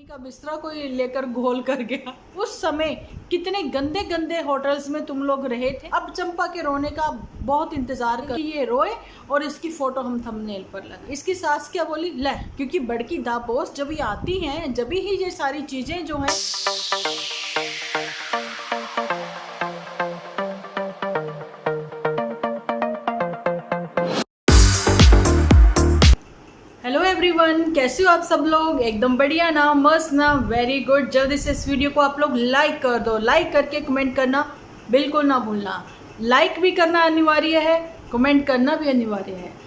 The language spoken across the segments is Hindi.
का बिस्तरा कोई लेकर घोल कर गया। उस समय कितने गंदे गंदे होटल्स में तुम लोग रहे थे। अब चंपा के रोने का बहुत इंतजार कर, ये रोए और इसकी फोटो हम थंबनेल पर लगा। इसकी सास क्या बोली, ले क्योंकि बड़की दा पोस्ट जब ये आती हैं जब ही ये सारी चीजें जो है। हेलो एवरीवन, कैसे हो आप सब लोग? एकदम बढ़िया ना, मस्त ना, वेरी गुड। जल्दी से इस वीडियो को आप लोग लाइक कर दो। लाइक करके कमेंट करना बिल्कुल ना भूलना। लाइक भी करना अनिवार्य है, कमेंट करना भी अनिवार्य है।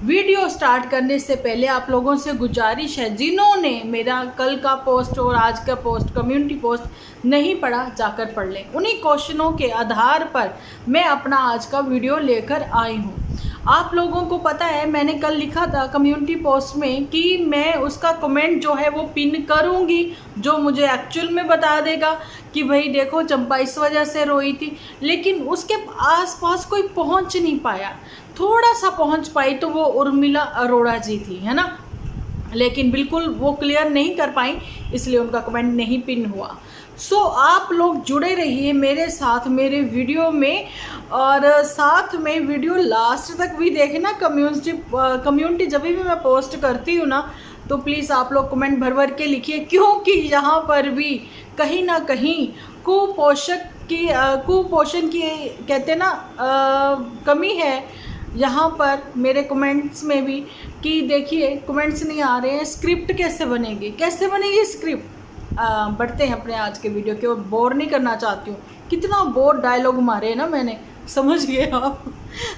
वीडियो स्टार्ट करने से पहले आप लोगों से गुजारिश है, जिन्होंने मेरा कल का पोस्ट और आज का पोस्ट कम्युनिटी पोस्ट नहीं पढ़ा, जाकर पढ़ लें। उन्हीं क्वेश्चनों के आधार पर मैं अपना आज का वीडियो लेकर आई हूँ। आप लोगों को पता है मैंने कल लिखा था कम्युनिटी पोस्ट में कि मैं उसका कमेंट जो है वो पिन करूंगी, जो मुझे एक्चुअल में बता देगा कि भाई देखो चंपा इस वजह से रोई थी। लेकिन उसके आसपास कोई पहुंच नहीं पाया। थोड़ा सा पहुंच पाई तो वो उर्मिला अरोड़ा जी थी, है ना, लेकिन बिल्कुल वो क्लियर नहीं कर पाई, इसलिए उनका कमेंट नहीं पिन हुआ। आप लोग जुड़े रहिए मेरे साथ मेरे वीडियो में, और साथ में वीडियो लास्ट तक भी देखना। कम्युनिटी जब भी मैं पोस्ट करती हूँ ना, तो प्लीज़ आप लोग कमेंट भर भर के लिखिए, क्योंकि यहाँ पर भी कहीं ना कहीं कुपोषण की कहते ना कमी है यहाँ पर मेरे कमेंट्स में भी। कि देखिए कमेंट्स नहीं आ रहे हैं, स्क्रिप्ट कैसे बनेगी स्क्रिप्ट। बढ़ते हैं अपने आज के वीडियो के। और बोर नहीं करना चाहती हूँ, कितना बोर डायलॉग मारे हैं ना मैंने, समझ गए आप।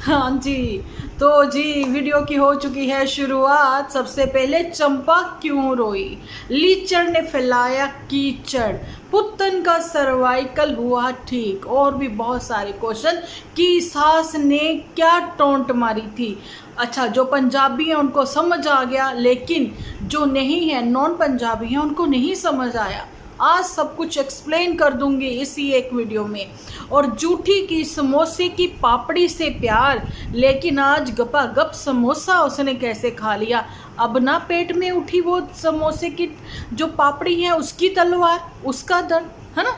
हाँ जी, तो जी वीडियो की हो चुकी है शुरुआत। सबसे पहले चंपा क्यों रोई, लीचड़ ने फैलाया कीचड़, पुत्तन का सर्वाइकल हुआ ठीक, और भी बहुत सारे क्वेश्चन। कि सास ने क्या टोंट मारी थी। अच्छा, जो पंजाबी हैं उनको समझ आ गया, लेकिन जो नहीं है, नॉन पंजाबी हैं, उनको नहीं समझ आया। आज सब कुछ एक्सप्लेन कर दूंगी इसी एक वीडियो में। और जूठी की समोसे की पापड़ी से प्यार, लेकिन आज गपा गप समोसा उसने कैसे खा लिया। अब ना पेट में उठी वो समोसे की जो पापड़ी है, उसकी तलवार, उसका दर्द, है ना।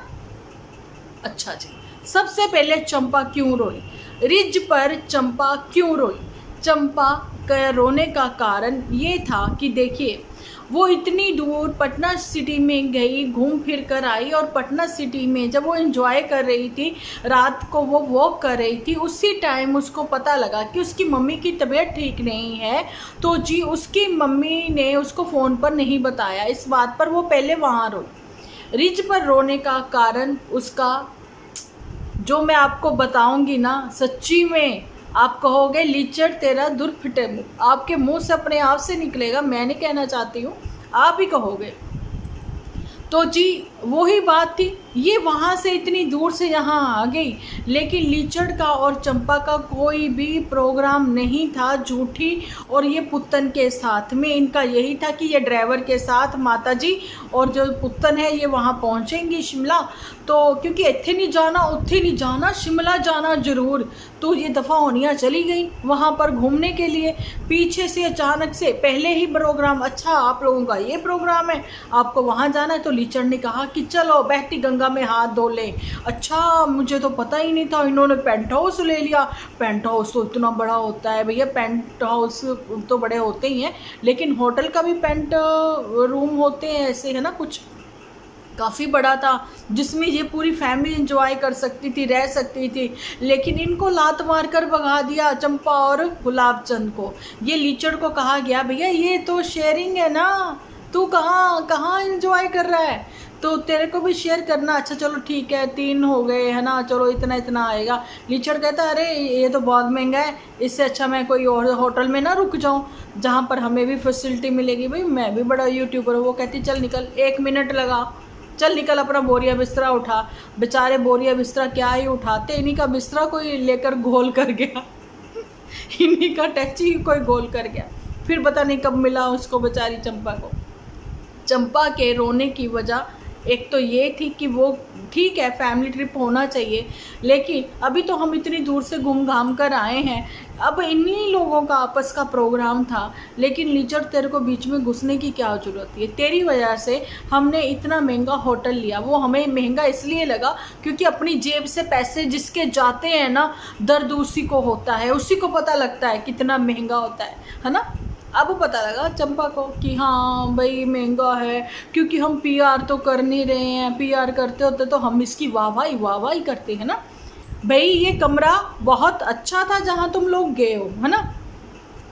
अच्छा जी, सबसे पहले चंपा क्यों रोई, रिज पर चंपा क्यों रोई। चंपा का रोने का कारण ये था कि देखिए, वो इतनी दूर पटना सिटी में गई, घूम फिर कर आई, और पटना सिटी में जब वो एंजॉय कर रही थी, रात को वो वॉक कर रही थी, उसी टाइम उसको पता लगा कि उसकी मम्मी की तबीयत ठीक नहीं है। तो जी उसकी मम्मी ने उसको फ़ोन पर नहीं बताया। इस बात पर वो पहले वहाँ रोई। रिज पर रोने का कारण उसका, जो मैं आपको बताऊंगी ना, सच्ची में आप कहोगे लीचड़ तेरा दूर फिटे मुँह, आपके मुंह से अपने आप से निकलेगा, मैं नहीं कहना चाहती हूँ, आप ही कहोगे। तो जी वही बात थी, ये वहाँ से इतनी दूर से यहाँ आ गई, लेकिन लीचड़ का और चंपा का कोई भी प्रोग्राम नहीं था। झूठी और ये पुत्तन के साथ में इनका यही था कि ये ड्राइवर के साथ माताजी और जो पुत्तन है ये वहाँ पहुँचेंगी शिमला। तो क्योंकि इत्थे नहीं जाना उत्थे नहीं जाना, शिमला जाना ज़रूर। तो ये दफ़ा होनिया चली गई वहाँ पर घूमने के लिए। पीछे से अचानक से, पहले ही प्रोग्राम, अच्छा आप लोगों का ये प्रोग्राम है, आपको वहाँ जाना है। तो लीचड़ ने कहा कि चलो बहती गंगा में हाथ धो लें। अच्छा, मुझे तो पता ही नहीं था, इन्होंने पेंट हाउस ले लिया। पेंट हाउस तो इतना बड़ा होता है भैया, पेंट हाउस तो बड़े होते ही हैं, लेकिन होटल का भी पेंट रूम होते हैं ऐसे, है ना, कुछ काफ़ी बड़ा था, जिसमें ये पूरी फैमिली एंजॉय कर सकती थी, रह सकती थी। लेकिन इनको लात मार कर भगा दिया, चंपा और गुलाब चंद को। ये लीचड़ को कहा गया भैया ये तो शेयरिंग है ना, तू कहाँ एंजॉय कर रहा है, तो तेरे को भी शेयर करना। अच्छा चलो ठीक है, 3 हो गए, है ना, चलो इतना इतना आएगा। लीचड़ कहता अरे ये तो बहुत महंगा है, इससे अच्छा मैं कोई और होटल में ना रुक जाऊँ जहाँ पर हमें भी फैसिलिटी मिलेगी। भाई मैं भी बड़ा यूट्यूबर हूँ। वो कहती चल निकल, 1 मिनट लगा, चल निकल, अपना बोरिया बिस्तरा उठा। बेचारे बोरिया बिस्तरा क्या ही उठाते, इन्हीं का बिस्तरा कोई लेकर घोल कर गया। इन्हीं का टैची कोई घोल कर गया। फिर पता नहीं कब मिला उसको बेचारी चंपा को। चंपा के रोने की वजह एक तो ये थी कि वो ठीक है फैमिली ट्रिप होना चाहिए, लेकिन अभी तो हम इतनी दूर से घूम घाम कर आए हैं अब इन्हीं लोगों का आपस का प्रोग्राम था, लेकिन लीचड़ तेरे को बीच में घुसने की क्या ज़रूरत है? तेरी वजह से हमने इतना महंगा होटल लिया। वो हमें महंगा इसलिए लगा क्योंकि अपनी जेब से पैसे जिसके जाते हैं ना, दर्द उसी को होता है, उसी को पता लगता है कितना महंगा होता है ना। अब पता लगा चंपा को कि हाँ भाई महंगा है, क्योंकि हम पीआर तो कर नहीं रहे हैं। पीआर करते होते तो हम इसकी वाहवाही करते हैं ना। भाई ये कमरा बहुत अच्छा था जहाँ तुम लोग गए हो, है ना।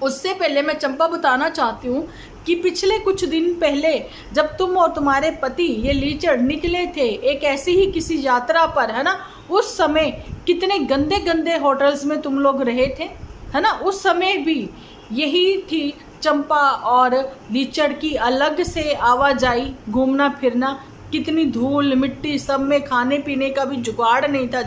उससे पहले मैं चंपा बताना चाहती हूँ कि पिछले कुछ दिन पहले जब तुम और तुम्हारे पति ये लीचड़ निकले थे एक ऐसी ही किसी यात्रा पर, है ना, उस समय कितने गंदे गंदे होटल्स में तुम लोग रहे थे, है ना। उस समय भी यही थी चंपा और लीचड़ की अलग से आवाजाही, घूमना फिरना, कितनी धूल मिट्टी, सब में खाने पीने का भी जुगाड़ नहीं था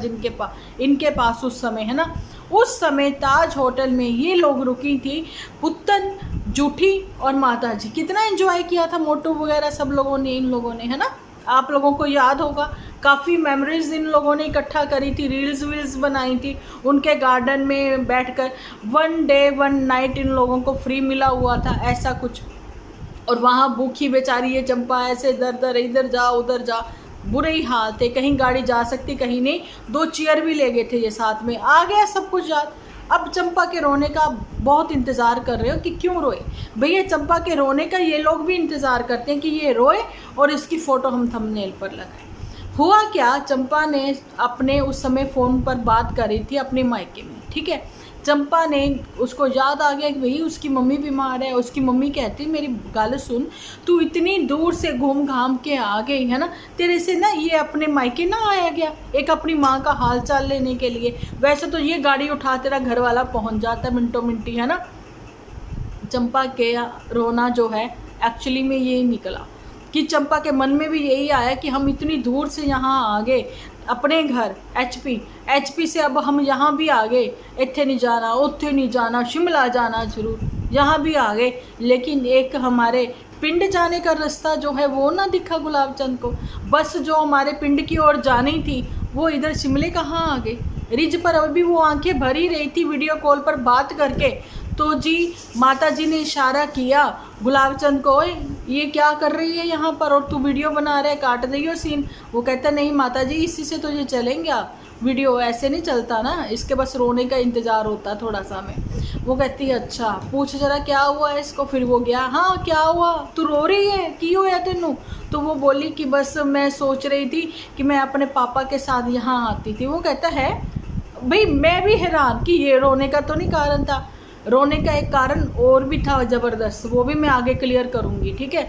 इनके पास उस समय, है ना। उस समय ताज होटल में ये लोग रुकी थी, पुत्तन, जूठी और माता जी। कितना एंजॉय किया था मोटू वगैरह सब लोगों ने, इन लोगों ने, है ना। आप लोगों को याद होगा काफ़ी मेमोरीज इन लोगों ने इकट्ठा करी थी, रील्स वील्स बनाई थी उनके गार्डन में बैठकर। 1 डे 1 नाइट इन लोगों को फ्री मिला हुआ था, ऐसा कुछ। और वहाँ भूखी बेचारी ये चंपा ऐसे दर इधर जा उधर जा, बुरे ही हाल थे। कहीं गाड़ी जा सकती कहीं नहीं। 2 चेयर भी ले गए थे ये साथ में, आ गया सब कुछ याद। अब चंपा के रोने का बहुत इंतज़ार कर रहे हो कि क्यों रोए। भैया चंपा के रोने का ये लोग भी इंतज़ार करते हैं कि ये रोए और इसकी फ़ोटो हम थंबनेल पर लगाएं। हुआ क्या, चंपा ने अपने उस समय फ़ोन पर बात करी थी अपने मायके में, ठीक है। चंपा ने, उसको याद आ गया कि भाई उसकी मम्मी बीमार है। उसकी मम्मी कहती मेरी गल सुन, तू इतनी दूर से घूम घाम के आ गई, है ना, तेरे से ना ये अपने मायके ना आया गया एक अपनी माँ का हाल चाल लेने के लिए। वैसे तो ये गाड़ी उठा तेरा घर वाला पहुँच जाता मिनटों मिनटी, है ना। चंपा के रोना जो है एक्चुअली में यही निकला कि चंपा के मन में भी यही आया कि हम इतनी दूर से यहाँ आ गए अपने घर एचपी से, अब हम यहाँ भी आ गए, इत्थे नहीं जाना उत्थे नहीं जाना, शिमला जाना जरूर, यहाँ भी आ गए, लेकिन एक हमारे पिंड जाने का रास्ता जो है वो ना दिखा गुलाब चंद को। बस जो हमारे पिंड की ओर जानी थी वो इधर शिमले कहाँ आ गए। रिज पर अभी वो आंखें भरी रही थी वीडियो कॉल पर बात करके, तो जी माता जी ने इशारा किया गुलाब चंद को, ये क्या कर रही है यहाँ पर और तू वीडियो बना रहा है, काट रही हो सीन। वो कहता नहीं माता जी इसी से तो ये चलेंगे, वीडियो ऐसे नहीं चलता ना, इसके बस रोने का इंतज़ार होता थोड़ा सा में। वो कहती है अच्छा पूछ जरा क्या हुआ है इसको। फिर वो गया, हाँ क्या हुआ, तू रो रही है, की होया तेनू। तो वो बोली कि बस मैं सोच रही थी कि मैं अपने पापा के साथ यहाँ आती थी। वो कहता है भाई मैं भी हैरान कि ये रोने का तो नहीं कारण था, रोने का एक कारण और भी था ज़बरदस्त, वो भी मैं आगे क्लियर करूँगी, ठीक है।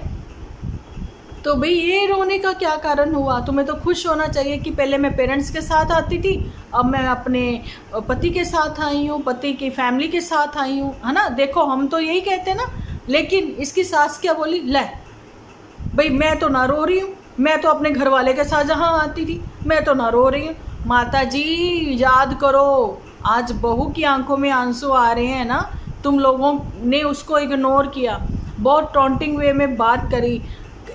तो भाई ये रोने का क्या कारण हुआ, तुम्हें तो खुश होना चाहिए कि पहले मैं पेरेंट्स के साथ आती थी, अब मैं अपने पति के साथ आई हूँ, पति की फैमिली के साथ आई हूँ, है ना। देखो हम तो यही कहते हैं ना, लेकिन इसकी सास क्या बोली, ले भाई मैं तो ना रो रही हूँ, मैं तो अपने घर वाले के साथ जहाँ आती थी मैं तो ना रो रही हूँ। माता जी याद करो, आज बहू की आंखों में आंसू आ रहे हैं ना, तुम लोगों ने उसको इग्नोर किया, बहुत टॉन्टिंग वे में बात करी।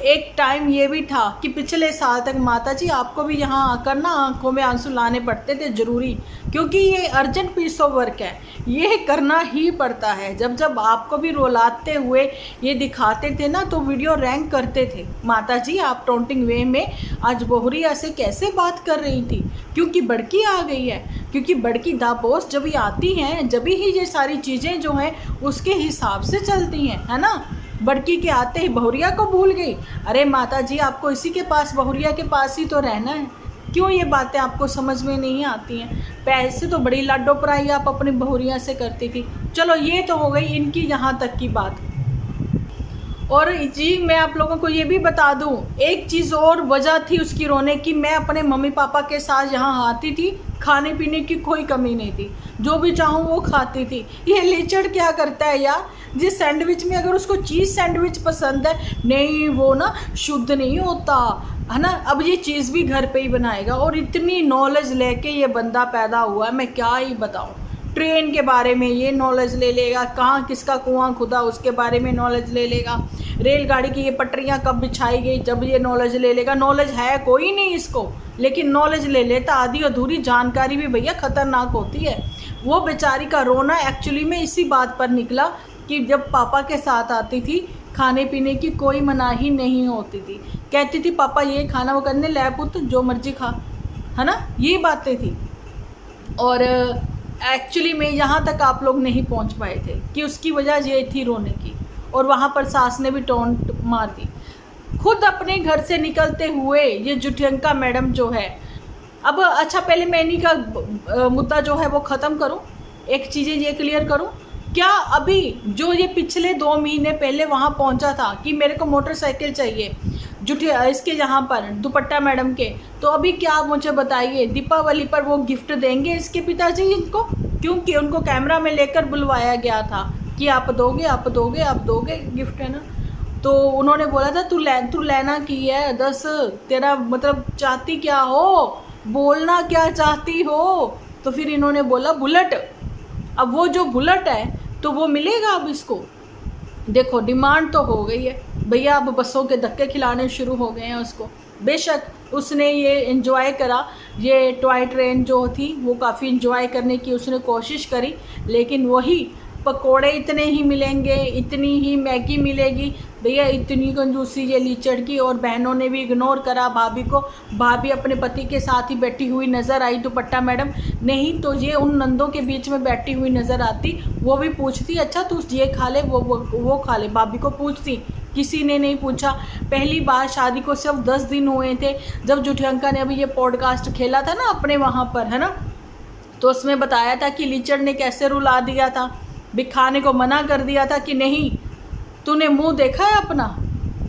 एक टाइम ये भी था कि पिछले साल तक माता जी आपको भी यहाँ आकर ना आंखों में आंसू लाने पड़ते थे ज़रूरी, क्योंकि ये अर्जेंट पीस ऑफ वर्क है, ये करना ही पड़ता है। जब जब आपको भी रुलाते हुए ये दिखाते थे ना तो वीडियो रैंक करते थे। माता जी आप टॉन्टिंग वे में आज बोहरिया से कैसे बात कर रही थी, क्योंकि बड़की आ गई है, क्योंकि बड़की दापोस जब भी आती हैं जब ही ये सारी चीज़ें जो हैं उसके हिसाब से चलती हैं, है ना। बड़की के आते ही बहुरिया को भूल गई। अरे माता जी आपको इसी के पास, बहुरिया के पास ही तो रहना है, क्यों ये बातें आपको समझ में नहीं आती हैं। पैसे तो बड़ी लाडो पराई आप अपनी बहुरिया से करती थी। चलो ये तो हो गई इनकी यहाँ तक की बात। और जी मैं आप लोगों को ये भी बता दूं, एक चीज़ और वजह थी उसकी रोने की, मैं अपने मम्मी पापा के साथ यहाँ आती थी, खाने पीने की कोई कमी नहीं थी, जो भी चाहूँ वो खाती थी। ये लीचड़ क्या करता है यार, जिस सैंडविच में अगर उसको चीज़ सैंडविच पसंद है, नहीं वो ना शुद्ध नहीं होता, है ना। अब ये चीज़ भी घर पे ही बनाएगा, और इतनी नॉलेज लेके ये बंदा पैदा हुआ है, मैं क्या ही बताऊँ। ट्रेन के बारे में ये नॉलेज ले लेगा, कहाँ किसका कुआं खुदा उसके बारे में नॉलेज ले लेगा, रेलगाड़ी की ये पटरियाँ कब बिछाई गई जब ये नॉलेज ले लेगा। नॉलेज है कोई नहीं इसको, लेकिन नॉलेज ले लेता। आधी अधूरी जानकारी भी भैया खतरनाक होती है। वो बेचारी का रोना एक्चुअली में इसी बात पर निकला कि जब पापा के साथ आती थी खाने पीने की कोई मनाही नहीं होती थी, कहती थी पापा ये खाना, वो करने ले पुत जो मर्जी खा, है ना, ये बातें थी। और एक्चुअली में यहाँ तक आप लोग नहीं पहुँच पाए थे कि उसकी वजह ये थी रोने की, और वहाँ पर सास ने भी टोंट मार दी। खुद अपने घर से निकलते हुए ये जुटियंका मैडम जो है, अब अच्छा पहले मैं इन्हीं का मुद्दा जो है वो ख़त्म करूं, एक चीज़ें ये क्लियर करूं, क्या अभी जो ये पिछले 2 महीने पहले वहाँ पहुँचा था कि मेरे को मोटरसाइकिल चाहिए इसके यहाँ पर दुपट्टा मैडम के, तो अभी क्या आप मुझे बताइए दीपावली पर वो गिफ्ट देंगे इसके पिताजी इनको? क्योंकि उनको कैमरा में लेकर बुलवाया गया था कि आप दोगे आप दोगे आप दोगे गिफ्ट, है ना। तो उन्होंने बोला था तू लेना की है 10, तेरा मतलब चाहती क्या हो, बोलना क्या चाहती हो? तो फिर इन्होंने बोला बुलेट। अब वो जो बुलेट है तो वो मिलेगा अब इसको। देखो डिमांड तो हो गई है भैया, अब बसों के धक्के खिलाने शुरू हो गए हैं उसको। बेशक उसने ये एंजॉय करा, ये टॉय ट्रेन जो थी वो काफ़ी एंजॉय करने की उसने कोशिश करी, लेकिन वही पकोड़े इतने ही मिलेंगे, इतनी ही मैगी मिलेगी भैया, इतनी कंजूसी ये लीचड़ की। और बहनों ने भी इग्नोर करा भाभी को, भाभी अपने पति के साथ ही बैठी हुई नज़र आई दुपट्टा मैडम, नहीं तो ये उन नंदों के बीच में बैठी हुई नज़र आती, वो भी पूछती अच्छा तू ये खा ले वो खा ले, भाभी को पूछती, किसी ने नहीं पूछा। पहली बार शादी को सिर्फ 10 दिन हुए थे जब जुटियंका ने अभी ये पॉडकास्ट खेला था ना अपने वहाँ पर, है ना, तो उसमें बताया था कि लीचड़ ने कैसे रुला दिया था, भी खाने को मना कर दिया था कि नहीं, तूने मुंह देखा है अपना,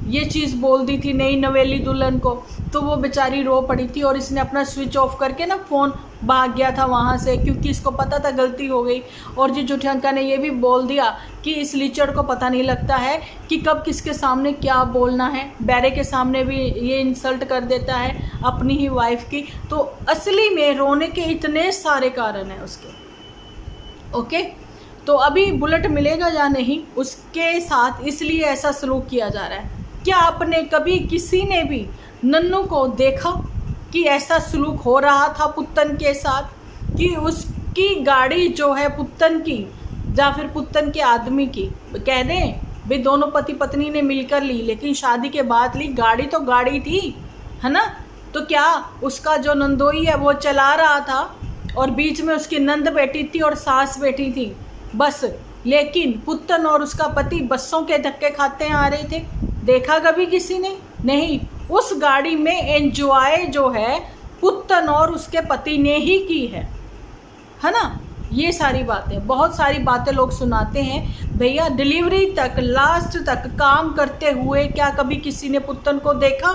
ये चीज़ बोल दी थी नई नवेली दुल्हन को। तो वो बेचारी रो पड़ी थी और इसने अपना स्विच ऑफ करके ना फ़ोन भाग गया था वहाँ से, क्योंकि इसको पता था गलती हो गई। और जी जुटियंका ने ये भी बोल दिया कि इस लीचड़ को पता नहीं लगता है कि कब किसके सामने क्या बोलना है, बैरे के सामने भी ये इंसल्ट कर देता है अपनी ही वाइफ की। तो असली में रोने के इतने सारे कारण हैं उसके। ओके, तो अभी बुलेट मिलेगा या नहीं उसके साथ इसलिए ऐसा सलूक किया जा रहा है। क्या आपने कभी किसी ने भी नन्नू को देखा कि ऐसा सलूक हो रहा था पुत्तन के साथ, कि उसकी गाड़ी जो है पुत्तन की या फिर पुत्तन के आदमी की, कह दें भाई दोनों पति पत्नी ने मिलकर ली, लेकिन शादी के बाद ली, गाड़ी तो गाड़ी थी, है ना। तो क्या उसका जो नंदोई है वो चला रहा था और बीच में उसकी नंद बैठी थी और सास बैठी थी बस, लेकिन पुत्तन और उसका पति बसों के धक्के खाते आ रहे थे? देखा कभी किसी ने? नहीं। उस गाड़ी में एंजॉय जो है पुत्तन और उसके पति ने ही की है ना। ये सारी बातें, बहुत सारी बातें लोग सुनाते हैं भैया, डिलीवरी तक लास्ट तक काम करते हुए क्या कभी किसी ने पुत्तन को देखा?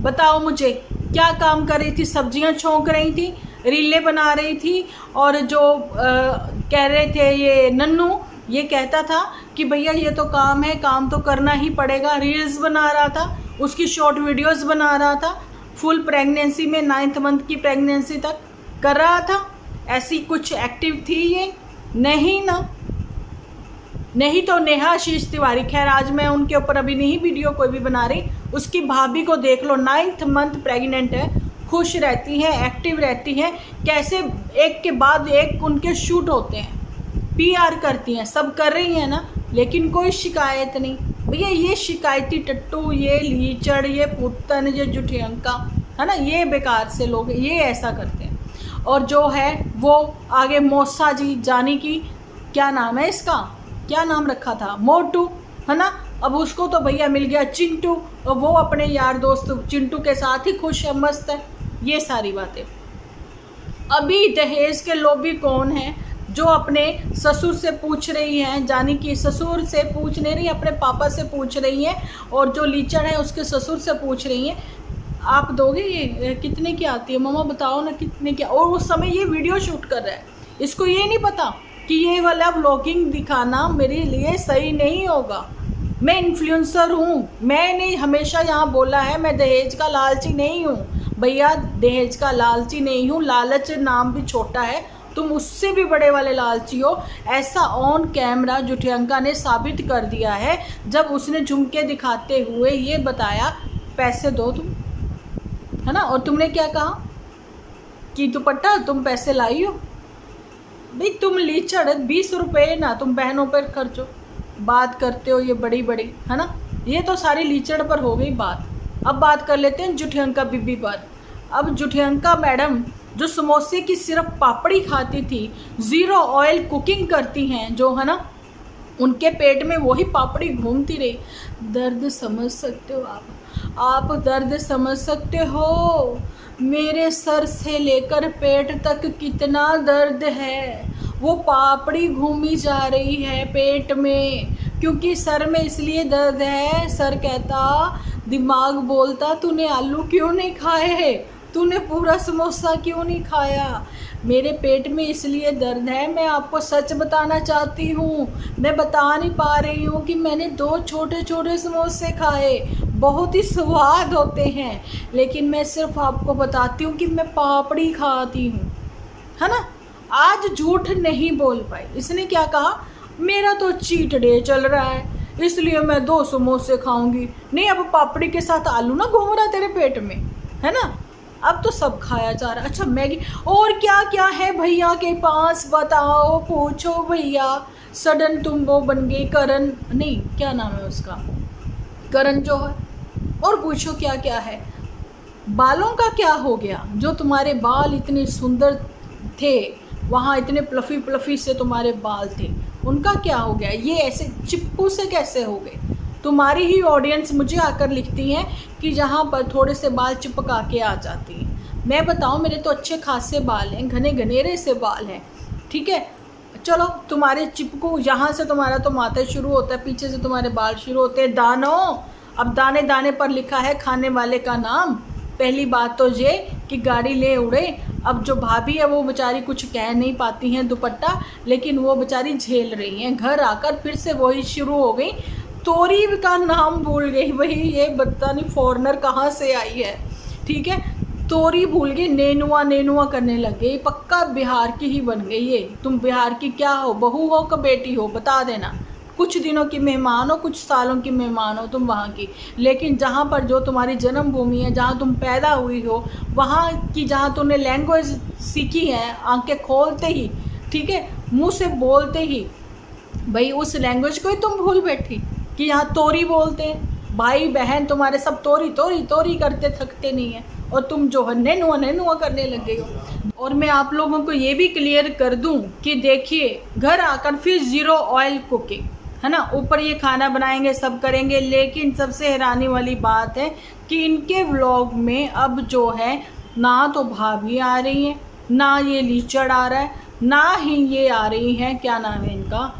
बताओ मुझे, क्या काम कर रही थी? सब्जियां छौंक रही थी, रीलें बना रही थी, और जो कह रहे थे ये नन्नू, ये कहता था कि भैया ये तो काम है, काम तो करना ही पड़ेगा, रील्स बना रहा था, उसकी शॉर्ट वीडियोस बना रहा था, फुल प्रेगनेंसी में 9th मंथ की प्रेगनेंसी तक कर रहा था। ऐसी कुछ एक्टिव थी ये? नहीं ना। नहीं तो नेहा आशीष तिवारी, खैर आज मैं उनके ऊपर अभी नहीं वीडियो कोई भी बना रही, उसकी भाभी को देख लो, 9th मंथ प्रेग्नेंट है, खुश रहती है, एक्टिव रहती है, कैसे एक के बाद एक उनके शूट होते हैं, PR करती हैं, सब कर रही हैं ना, लेकिन कोई शिकायत नहीं। भैया ये शिकायती टट्टू, ये लीचड़, ये पुत्तन, ये जुटियंका, है ना, ये बेकार से लोग ये ऐसा करते हैं। और जो है वो आगे मौसा जी, जानी की क्या नाम है इसका, क्या नाम रखा था, मोटू, है ना, अब उसको तो भैया मिल गया चिंटू, और वो अपने यार दोस्त चिंटू के साथ ही खुश है, मस्त है। ये सारी बातें। अभी दहेज के लोभी कौन है जो अपने ससुर से पूछ रही हैं, जानी कि ससुर से पूछ नहीं रही, अपने पापा से पूछ रही हैं, और जो लीचड़ है उसके ससुर से पूछ रही हैं आप दोगे ये कितने की आती है मम्मा, बताओ ना कितने की। और उस समय ये वीडियो शूट कर रहा है, इसको ये नहीं पता कि ये वाला व्लॉगिंग दिखाना मेरे लिए सही नहीं होगा। मैं इन्फ्लुएंसर हूँ, मैंने हमेशा यहाँ बोला है मैं दहेज का लालची नहीं हूँ भैया, दहेज का लालची नहीं हूँ, लालच नाम भी छोटा है, तुम उससे भी बड़े वाले लालची हो। ऐसा ऑन कैमरा जुटियंका ने साबित कर दिया है जब उसने झुमके दिखाते हुए ये बताया पैसे दो तुम, है ना, और तुमने क्या कहा कि दुपट्टा तुम पैसे लाई हो, भाई तुम लीचड़ 20 रुपये ना तुम बहनों पर खर्चो, बात करते हो ये बड़ी बड़ी, है ना। ये तो सारी लीचड़ पर हो गई बात। अब बात कर लेते हैं जुठियंका बीबी पर। अब जुठियंका मैडम जो समोसे की सिर्फ पापड़ी खाती थी, ज़ीरो ऑयल कुकिंग करती हैं जो, है ना, उनके पेट में वही पापड़ी घूमती रही। दर्द समझ सकते हो आप दर्द समझ सकते हो। मेरे सर से लेकर पेट तक कितना दर्द है। वो पापड़ी घूमी जा रही है पेट में, क्योंकि सर में इसलिए दर्द है। सर कहता, दिमाग बोलता, तूने आलू क्यों नहीं खाए है, तूने पूरा समोसा क्यों नहीं खाया। मेरे पेट में इसलिए दर्द है। मैं आपको सच बताना चाहती हूँ, मैं बता नहीं पा रही हूँ कि मैंने 2 छोटे छोटे समोसे खाए, बहुत ही स्वाद होते हैं, लेकिन मैं सिर्फ आपको बताती हूँ कि मैं पापड़ी खाती हूँ, है ना। आज झूठ नहीं बोल पाई। इसने क्या कहा, मेरा तो चीट डे चल रहा है इसलिए मैं 2 समोसे खाऊंगी। नहीं, अब पापड़ी के साथ आलू ना घूम रहा तेरे पेट में, है ना। अब तो सब खाया जा रहा है। अच्छा मैगी और क्या क्या है भैया के पास, बताओ, पूछो भैया। सडन तुम वो बन गई करण, नहीं क्या नाम है उसका, करण जौहर। और पूछो क्या क्या है। बालों का क्या हो गया, जो तुम्हारे बाल इतने सुंदर थे, वहाँ इतने प्लफी प्लफी से तुम्हारे बाल थे, उनका क्या हो गया। ये ऐसे चिपकू से कैसे हो गए। तुम्हारी ही ऑडियंस मुझे आकर लिखती हैं कि जहाँ पर थोड़े से बाल चिपका के आ जाती हैं। मैं बताऊँ, मेरे तो अच्छे खासे बाल हैं, घने घनेरे से बाल हैं, ठीक है। चलो तुम्हारे चिपकू, यहाँ से तुम्हारा तो माथा शुरू होता है, पीछे से तुम्हारे बाल शुरू होते हैं दानों। अब दाने दाने पर लिखा है खाने वाले का नाम। पहली बात तो ये कि गाड़ी ले उड़े। अब जो भाभी है वो बेचारी कुछ कह नहीं पाती हैं दुपट्टा, लेकिन वो बेचारी झेल रही हैं। घर आकर फिर से वही शुरू हो गई, तोरी का नाम भूल गई। वही ये पता नहीं फॉरेनर कहाँ से आई है, ठीक है, तोरी भूल गई, नेनुआ नेनुआ करने लग गई। पक्का बिहार की ही बन गई ये। तुम बिहार की क्या हो, बहू हो कि बेटी हो, बता देना। कुछ दिनों की मेहमान हो, कुछ सालों की मेहमान हो तुम वहाँ की, लेकिन जहाँ पर जो तुम्हारी जन्मभूमि है, जहाँ तुम पैदा हुई हो, वहाँ की जहाँ तुमने लैंग्वेज सीखी है, आंखें खोलते ही, ठीक है, मुँह से बोलते ही, भाई उस लैंग्वेज को ही तुम भूल बैठी कि यहाँ तोरी बोलते हैं। भाई बहन तुम्हारे सब तोरी तोरी तोरी करते थकते नहीं हैं, और तुम जो है नेनुआ नेनुआ करने लग गई हो। और मैं आप लोगों को ये भी क्लियर कर दूं कि देखिए, घर आकर फिर ज़ीरो ऑयल कुकिंग, है ना, ऊपर ये खाना बनाएंगे, सब करेंगे, लेकिन सबसे हैरानी वाली बात है कि इनके व्लॉग में अब जो है ना तो भाभी आ रही हैं, ना ये लीचड़ आ रहा है, ना ही ये आ रही हैं, क्या नाम है इनका,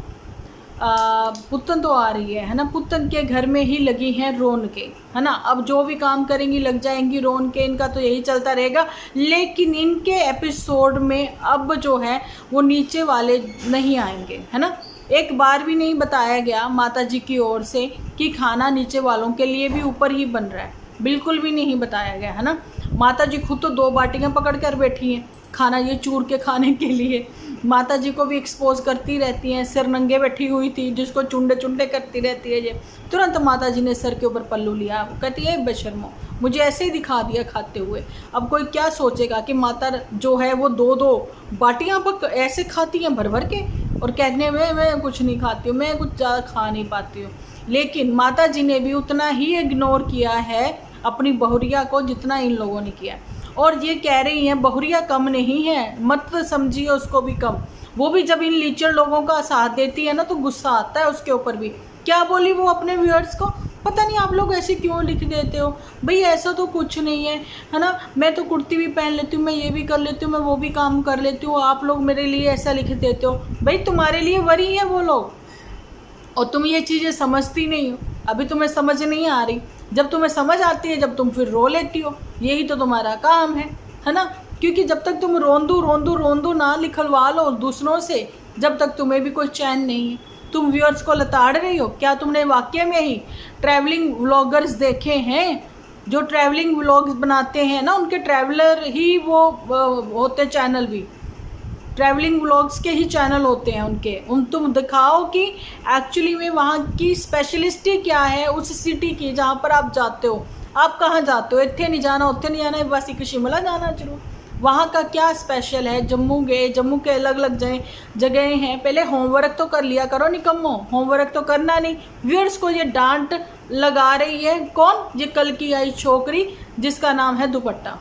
पुतन तो आ रही है ना। पुतन के घर में ही लगी हैं रौनके, है ना। अब जो भी काम करेंगी लग जाएंगी रौनके, इनका तो यही चलता रहेगा। लेकिन इनके एपिसोड में अब जो है वो नीचे वाले नहीं आएंगे, है ना। एक बार भी नहीं बताया गया माता जी की ओर से कि खाना नीचे वालों के लिए भी ऊपर ही बन रहा है, बिल्कुल भी नहीं बताया गया, है ना। माता जी खुद तो 2 बाटियाँ पकड़ कर बैठी हैं खाना ये चूर के खाने के लिए। माता जी को भी एक्सपोज करती रहती हैं, सिर नंगे बैठी हुई थी, जिसको चुंडे चुंडे करती रहती है ये। तुरंत माता जी ने सर के ऊपर पल्लू लिया, कहती है बेशर्मो, मुझे ऐसे ही दिखा दिया खाते हुए। अब कोई क्या सोचेगा कि माता जो है वो 2-2 बाटियाँ ऐसे खाती हैं भर भर के, और कहने में मैं कुछ नहीं खाती हूँ, मैं कुछ ज़्यादा खा नहीं पाती हूँ। लेकिन माता जी ने भी उतना ही इग्नोर किया है अपनी बहुरिया को जितना इन लोगों ने किया। और ये कह रही हैं बहुरिया कम नहीं है, मत समझिए उसको भी कम। वो भी जब इन लीचड़ लोगों का साथ देती है ना तो गुस्सा आता है उसके ऊपर भी। क्या बोली वो अपने व्यूअर्स को, पता नहीं आप लोग ऐसे क्यों लिख देते हो। भाई ऐसा तो कुछ नहीं है ना, मैं तो कुर्ती भी पहन लेती हूँ, मैं ये भी कर लेती हूँ, मैं वो भी काम कर लेती हूँ, आप लोग मेरे लिए ऐसा लिख देते हो। भाई तुम्हारे लिए वरी है वो लोग, और तुम ये चीज़ें समझती नहीं हो। अभी तुम्हें समझ नहीं आ रही, जब तुम्हें समझ आती है जब तुम फिर रो लेती हो। यही तो तुम्हारा काम है ना। क्योंकि जब तक तुम रोंदू ना लिखलवा लो दूसरों से, जब तक तुम्हें भी कोई चैन नहीं है। तुम व्यूअर्स को लताड़ रही हो। क्या तुमने वाकई में ही ट्रैवलिंग व्लॉगर्स देखे हैं? जो ट्रैवलिंग व्लॉग्स बनाते हैं ना, उनके ट्रैवलर ही वो होते, चैनल भी ट्रैवलिंग व्लॉग्स के ही चैनल होते हैं उनके। तुम दिखाओ कि एक्चुअली में वहाँ की स्पेशलिस्टी क्या है उस सिटी की जहाँ पर आप जाते हो। आप कहाँ जाते हो? इतने नहीं जाना, उत्थे नहीं जाना, बस एक शिमला जाना जरूर। वहाँ का क्या स्पेशल है। जम्मू गए, जम्मू के अलग अलग जगह हैं, पहले होमवर्क तो कर लिया करो निकम्मो, होमवर्क तो करना नहीं। व्यूअर्स को ये डांट लगा रही है कौन, ये कल की आई छोकरी जिसका नाम है दुपट्टा।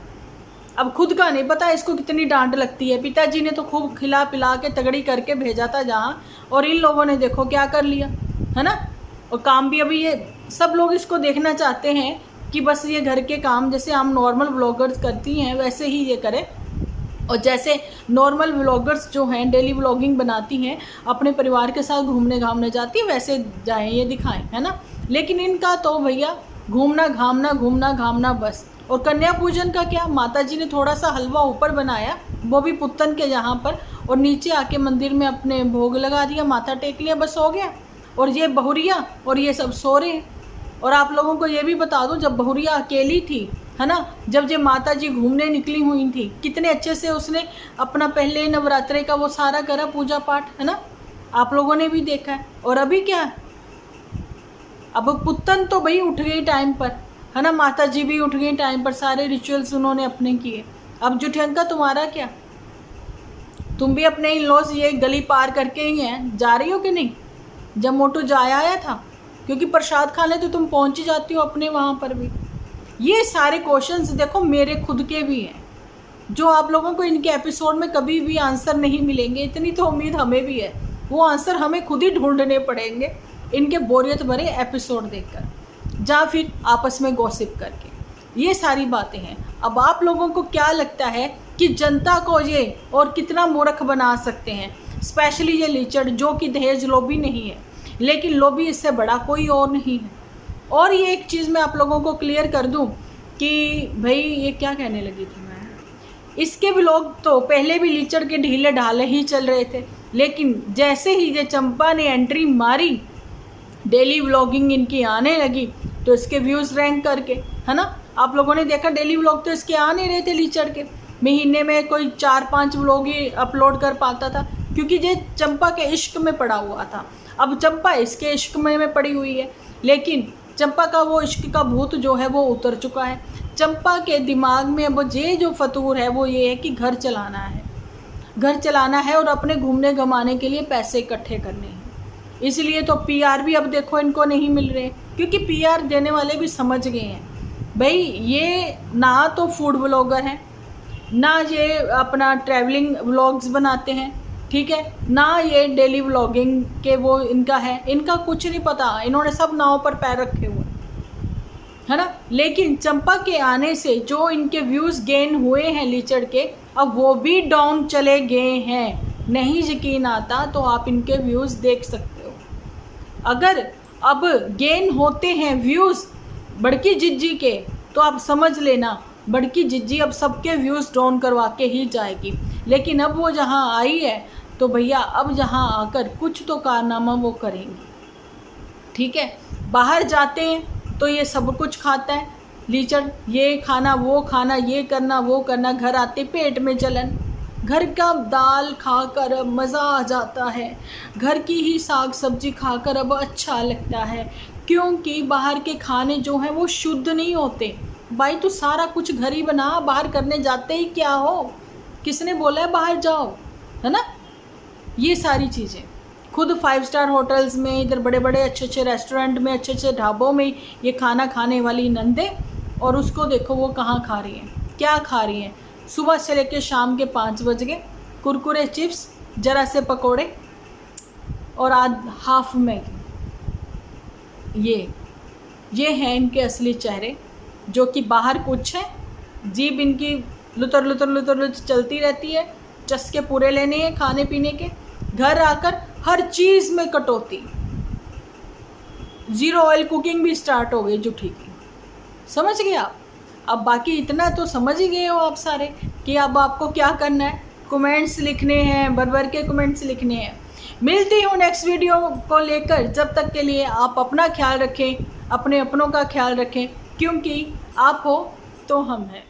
अब खुद का नहीं पता इसको कितनी डांट लगती है। पिताजी ने तो खूब खिला पिला के तगड़ी करके भेजा था जहाँ, और इन लोगों ने देखो क्या कर लिया, है ना। और काम भी अभी ये सब लोग इसको देखना चाहते हैं कि बस ये घर के काम जैसे हम नॉर्मल व्लॉगर्स करती हैं वैसे ही ये करें, और जैसे नॉर्मल व्लॉगर्स जो हैं डेली व्लॉगिंग बनाती हैं, अपने परिवार के साथ घूमने घामने जाती हैं, वैसे जाएं, ये दिखाएं, है ना। लेकिन इनका तो भैया घूमना घामना बस। और कन्या पूजन का क्या, माता जी ने थोड़ा सा हलवा ऊपर बनाया, वो भी पुत्तन के यहाँ पर, और नीचे आके मंदिर में अपने भोग लगा दिया, माथा टेक लिया, बस हो गया। और ये बहुरिया और ये सब सो रहे हैं। और आप लोगों को ये भी बता दूं, जब बहुरिया अकेली थी, है ना, जब ये माता जी घूमने निकली हुई थी, कितने अच्छे से उसने अपना पहले नवरात्रे का वो सारा करा पूजा पाठ, है ना, आप लोगों ने भी देखा है। और अभी क्या है, अब पुत्तन तो भाई उठ गई टाइम पर, है ना, माता जी भी उठ गई टाइम पर, सारे रिचुअल्स उन्होंने अपने किए। अब जुठियंका तुम्हारा क्या, तुम भी अपने इन लॉज ये गली पार करके ही हैं, जा रही हो कि नहीं। जब मोटू जाया आया था, क्योंकि प्रसाद खाने तो तुम पहुंच ही जाती हो अपने वहाँ पर भी। ये सारे क्वेश्चंस देखो मेरे खुद के भी हैं, जो आप लोगों को इनके एपिसोड में कभी भी आंसर नहीं मिलेंगे, इतनी तो उम्मीद हमें भी है। वो आंसर हमें खुद ही ढूंढने पड़ेंगे इनके बोरियत भरे एपिसोड देखकर, या फिर आपस में गॉसिप करके। ये सारी बातें हैं। अब आप लोगों को क्या लगता है कि जनता को ये और कितना मूर्ख बना सकते हैं, स्पेशली ये लीचड़ जो कि दहेज लोभी नहीं है, लेकिन लोभी इससे बड़ा कोई और नहीं है। और ये एक चीज़ मैं आप लोगों को क्लियर कर दूं कि भाई ये क्या कहने लगी थी मैं, इसके भी लोग तो पहले भी लीचड़ के ढीले ढाले ही चल रहे थे, लेकिन जैसे ही ये चंपा ने एंट्री मारी, डेली व्लॉगिंग इनकी आने लगी, तो इसके व्यूज़ रैंक करके, है ना, आप लोगों ने देखा डेली व्लॉग तो इसके आ नहीं रहे थे लीचड़ के, महीने में कोई 4-5 व्लॉग ही अपलोड कर पाता था, क्योंकि ये चंपा के इश्क में पड़ा हुआ था। अब चंपा इसके इश्क में पड़ी हुई है, लेकिन चंपा का वो इश्क का भूत जो है वो उतर चुका है। चंपा के दिमाग में अब ये जो फतूर है वो ये है कि घर चलाना है और अपने घूमने घमाने के लिए पैसे इकट्ठे करने हैं। इसलिए तो पीआर भी अब देखो इनको नहीं मिल रहे, क्योंकि पीआर देने वाले भी समझ गए हैं भाई ये ना तो फूड व्लॉगर हैं, ना ये अपना ट्रैवलिंग व्लॉग्स बनाते हैं, ठीक है, ना ये डेली व्लॉगिंग के वो इनका है, इनका कुछ नहीं पता, इन्होंने सब नाव पर पैर रखे हुए, है ना। लेकिन चंपा के आने से जो इनके व्यूज़ गेन हुए हैं लीचड़ के, अब वो भी डाउन चले गए हैं। नहीं यकीन आता तो आप इनके व्यूज़ देख सकते हो। अगर अब गेन होते हैं व्यूज़ बड़की जिज्जी के, तो आप समझ लेना बड़की जिज्जी अब सबके व्यूज़ डाउन करवा के ही जाएगी। लेकिन अब वो जहाँ आई है तो भैया अब जहाँ आकर कुछ तो कारनामा वो करेंगी, ठीक है। बाहर जाते हैं तो ये सब कुछ खाता है लीचड़, ये खाना वो खाना, ये करना वो करना, घर आते पेट में जलन। घर का दाल खाकर अब मज़ा आ जाता है, घर की ही साग सब्जी खाकर अब अच्छा लगता है, क्योंकि बाहर के खाने जो हैं वो शुद्ध नहीं होते। भाई तो सारा कुछ घर ही बना, बाहर करने जाते ही क्या हो, किसने बोला है बाहर जाओ, है ना। ये सारी चीज़ें खुद 5 स्टार होटल्स में, इधर बड़े बड़े अच्छे अच्छे रेस्टोरेंट में, अच्छे अच्छे ढाबों में ये खाना खाने वाली नंदे, और उसको देखो वो कहाँ खा रही हैं, क्या खा रही हैं। सुबह से लेकर शाम के 5 बज गए, कुरकुरे चिप्स, ज़रा से पकोड़े और हाफ मैगी। ये हैं इनके असली चेहरे, जो कि बाहर कुछ है, जीभ इनकी लुतर लुतर लुतर लुतर चलती रहती है, चस्के पूरे लेने हैं खाने पीने के, घर आकर हर चीज़ में कटौती, 0 ऑयल कुकिंग भी स्टार्ट हो गई जुठी की। समझ गए आप। अब बाकी इतना तो समझ ही गए हो आप सारे कि अब आपको क्या करना है, कमेंट्स लिखने हैं, भर के कमेंट्स लिखने हैं। मिलती हूँ नेक्स्ट वीडियो को लेकर, जब तक के लिए आप अपना ख्याल रखें, अपने अपनों का ख्याल रखें, क्योंकि आप हो तो हम हैं।